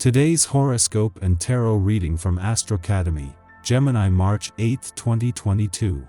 Today's horoscope and tarot reading from Astrology Gemini, March 8, 2022.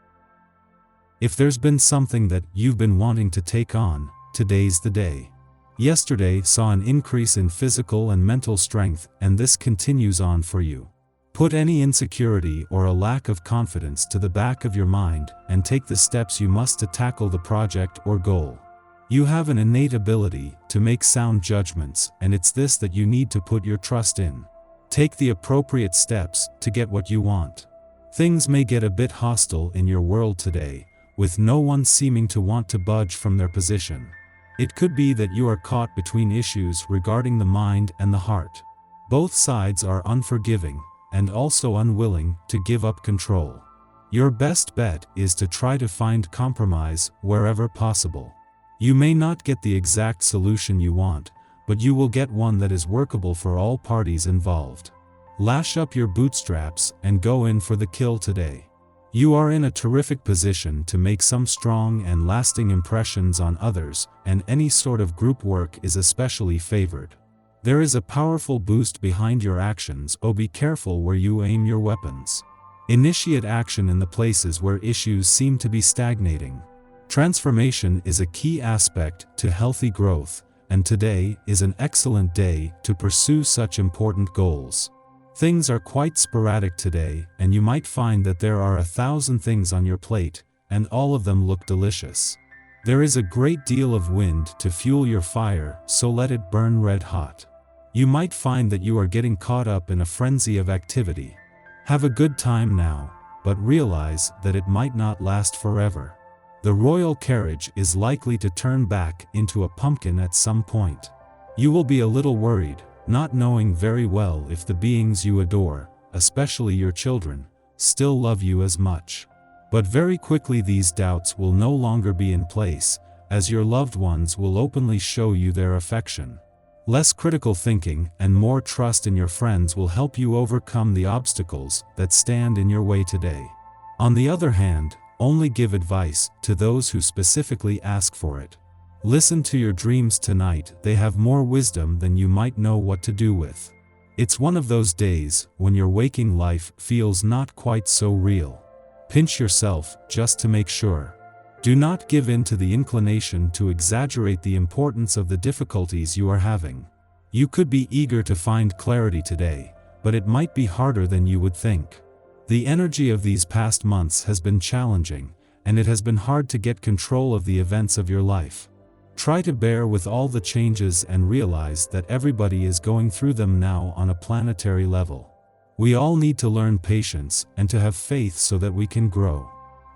If there's been something that you've been wanting to take on, today's the day. Yesterday saw an increase in physical and mental strength, and this continues on for you. Put any insecurity or a lack of confidence to the back of your mind and take the steps you must to tackle the project or goal. You have an innate ability to make sound judgments, and it's this that you need to put your trust in. Take the appropriate steps to get what you want. Things may get a bit hostile in your world today, with no one seeming to want to budge from their position. It could be that you are caught between issues regarding the mind and the heart. Both sides are unforgiving and also unwilling to give up control. Your best bet is to try to find compromise wherever possible. You may not get the exact solution you want, but you will get one that is workable for all parties involved. Lash up your bootstraps and go in for the kill today. You are in a terrific position to make some strong and lasting impressions on others, and any sort of group work is especially favored. There is a powerful boost behind your actions, so be careful where you aim your weapons. Initiate action in the places where issues seem to be stagnating. Transformation is a key aspect to healthy growth, and today is an excellent day to pursue such important goals. Things are quite sporadic today, and you might find that there are 1,000 things on your plate, and all of them look delicious. There is a great deal of wind to fuel your fire, so let it burn red hot. You might find that you are getting caught up in a frenzy of activity. Have a good time now, but realize that it might not last forever. The royal carriage is likely to turn back into a pumpkin at some point. You will be a little worried, not knowing very well if the beings you adore, especially your children, still love you as much. But very quickly these doubts will no longer be in place, as your loved ones will openly show you their affection. Less critical thinking and more trust in your friends will help you overcome the obstacles that stand in your way today. On the other hand, only give advice to those who specifically ask for it. Listen to your dreams tonight, they have more wisdom than you might know what to do with. It's one of those days when your waking life feels not quite so real. Pinch yourself just to make sure. Do not give in to the inclination to exaggerate the importance of the difficulties you are having. You could be eager to find clarity today, but it might be harder than you would think. The energy of these past months has been challenging, and it has been hard to get control of the events of your life. Try to bear with all the changes and realize that everybody is going through them now on a planetary level. We all need to learn patience and to have faith so that we can grow.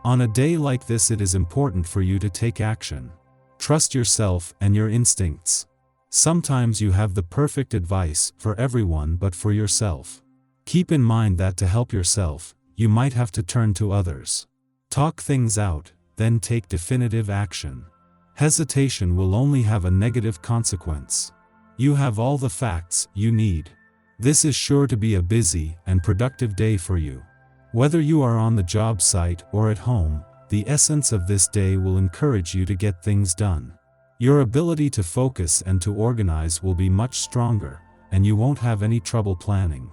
On a day like this, it is important for you to take action. Trust yourself and your instincts. Sometimes you have the perfect advice for everyone but for yourself. Keep in mind that to help yourself, you might have to turn to others. Talk things out, then take definitive action. Hesitation will only have a negative consequence. You have all the facts you need. This is sure to be a busy and productive day for you. Whether you are on the job site or at home, the essence of this day will encourage you to get things done. Your ability to focus and to organize will be much stronger, and you won't have any trouble planning.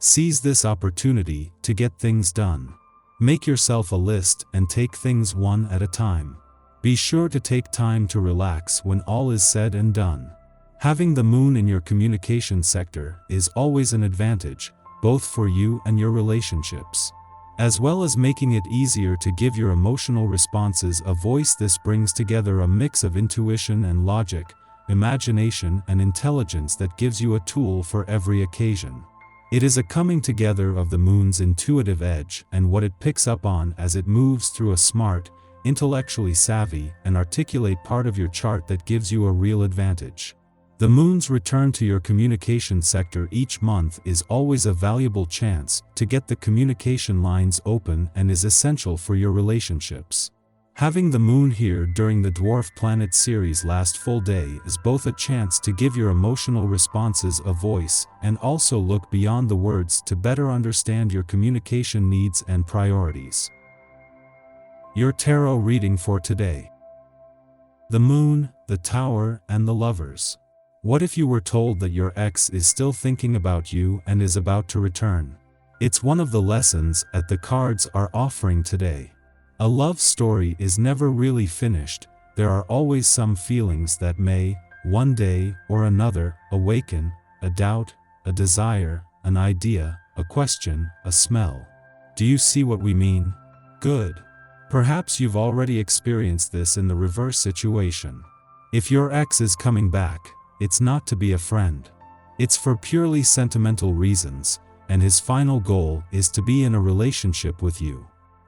Seize this opportunity to get things done. Make yourself a list and take things one at a time. Be sure to take time to relax when all is said and done. Having the moon in your communication sector is always an advantage, both for you and your relationships. As well as making it easier to give your emotional responses a voice, this brings together a mix of intuition and logic, imagination and intelligence that gives you a tool for every occasion. It is a coming together of the moon's intuitive edge and what it picks up on as it moves through a smart, intellectually savvy, and articulate part of your chart that gives you a real advantage. The moon's return to your communication sector each month is always a valuable chance to get the communication lines open and is essential for your relationships. Having the moon here during the dwarf planet series last full day is both a chance to give your emotional responses a voice and also look beyond the words to better understand your communication needs and priorities. Your tarot reading for today. The Moon, the Tower, and the Lovers. What if you were told that your ex is still thinking about you and is about to return? It's one of the lessons that the cards are offering today. A love story is never really finished. There are always some feelings that may, one day or another, awaken: a doubt, a desire, an idea, a question, a smell. Do you see what we mean? Good. Perhaps you've already experienced this in the reverse situation. If your ex is coming back, it's not to be a friend. It's for purely sentimental reasons, and his final goal is to be in a relationship with you.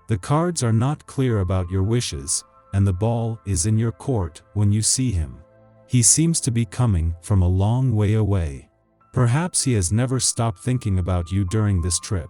The cards are not clear about your wishes, and the ball is in your court when you see him. He seems to be coming from a long way away. Perhaps he has never stopped thinking about you during this trip.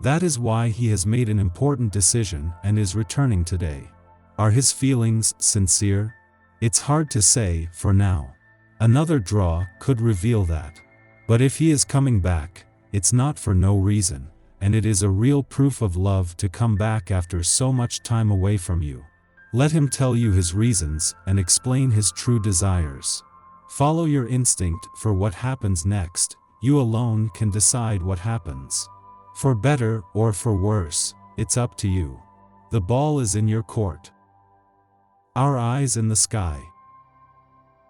That is why he has made an important decision and is returning today. Are his feelings sincere? It's hard to say for now. Another draw could reveal that. But if he is coming back, it's not for no reason, and it is a real proof of love to come back after so much time away from you. Let him tell you his reasons and explain his true desires. Follow your instinct for what happens next. You alone can decide what happens. For better or for worse, it's up to you. The ball is in your court. Our eyes in the sky.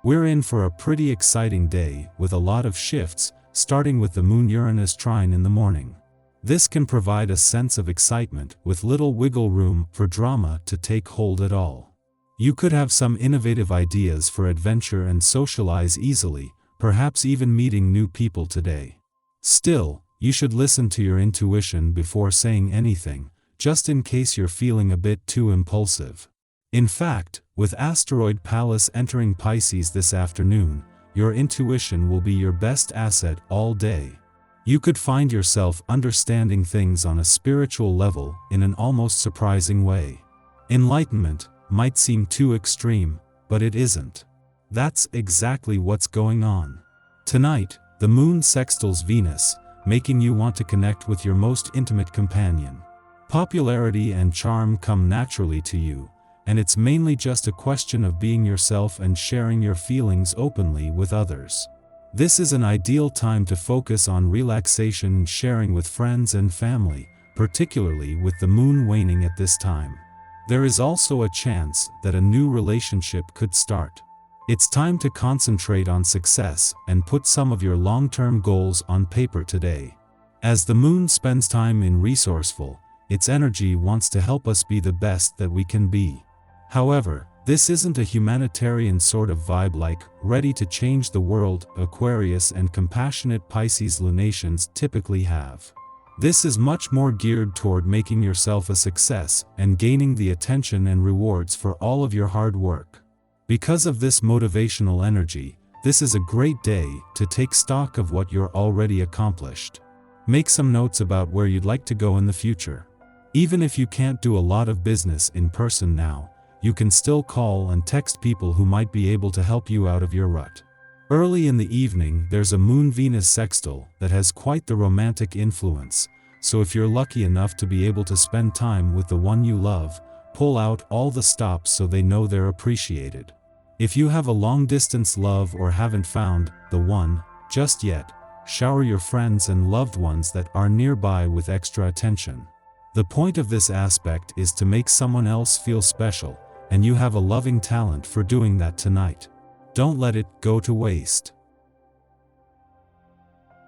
We're in for a pretty exciting day with a lot of shifts, starting with the Moon-Uranus trine in the morning. This can provide a sense of excitement with little wiggle room for drama to take hold at all. You could have some innovative ideas for adventure and socialize easily, perhaps even meeting new people today. Still, you should listen to your intuition before saying anything, just in case you're feeling a bit too impulsive. In fact, with asteroid Pallas entering Pisces this afternoon, your intuition will be your best asset all day. You could find yourself understanding things on a spiritual level in an almost surprising way. Enlightenment might seem too extreme, but it isn't. That's exactly what's going on. Tonight, the moon sextiles Venus, making you want to connect with your most intimate companion. Popularity and charm come naturally to you, and it's mainly just a question of being yourself and sharing your feelings openly with others. This is an ideal time to focus on relaxation and sharing with friends and family, particularly with the moon waning at this time. There is also a chance that a new relationship could start. It's time to concentrate on success and put some of your long-term goals on paper today. As the moon spends time in resourceful, its energy wants to help us be the best that we can be. However, this isn't a humanitarian sort of vibe like ready to change the world Aquarius and compassionate Pisces lunations typically have. This is much more geared toward making yourself a success and gaining the attention and rewards for all of your hard work. Because of this motivational energy, this is a great day to take stock of what you're already accomplished. Make some notes about where you'd like to go in the future. Even if you can't do a lot of business in person now, you can still call and text people who might be able to help you out of your rut. Early in the evening, there's a Moon-Venus sextile that has quite the romantic influence, so if you're lucky enough to be able to spend time with the one you love, pull out all the stops so they know they're appreciated. If you have a long-distance love or haven't found the one just yet, shower your friends and loved ones that are nearby with extra attention. The point of this aspect is to make someone else feel special, and you have a loving talent for doing that tonight. Don't let it go to waste.